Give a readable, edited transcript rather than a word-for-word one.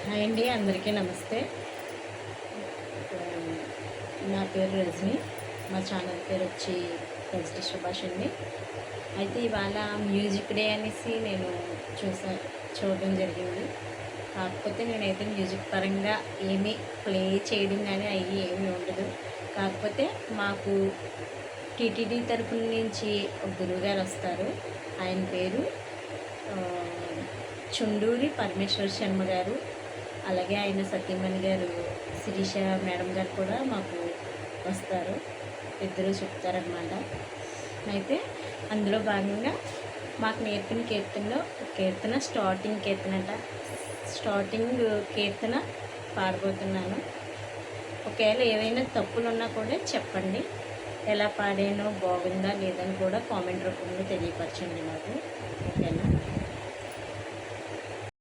Hi అండి, అందరికీ నమస్తే. నా పేరు రజని. మా ఛానల్ పేరు వచ్చి రజని సుభాష్ అండి. అయితే ఇవాళ మ్యూజిక్ డే అనేసి నేను చూడడం జరిగింది. కాకపోతే నేనైతే మ్యూజిక్ పరంగా ఏమీ ప్లే చేయడం కానీ అవి ఏమీ ఉండదు. కాకపోతే మాకు టీటీడీ తరఫున నుంచి ఒక గురువుగారు వస్తారు. ఆయన పేరు చుండూరి పరమేశ్వర్ శర్మ గారు. అలాగే ఆయన సతీమణి గారు శిరీష మేడం గారు కూడా మాకు వస్తారు. ఇద్దరు చెప్తారనమాట. అయితే అందులో భాగంగా మాకు నేర్పిన కీర్తన స్టార్టింగ్ కీర్తన పాడబోతున్నాను. ఒకవేళ ఏవైనా తప్పులు ఉన్నా కూడా చెప్పండి. ఎలా పాడానో బాగుందా లేదని కూడా కామెంట్ రూపంలో తెలియపరచండి నాకు. ఓకేనా?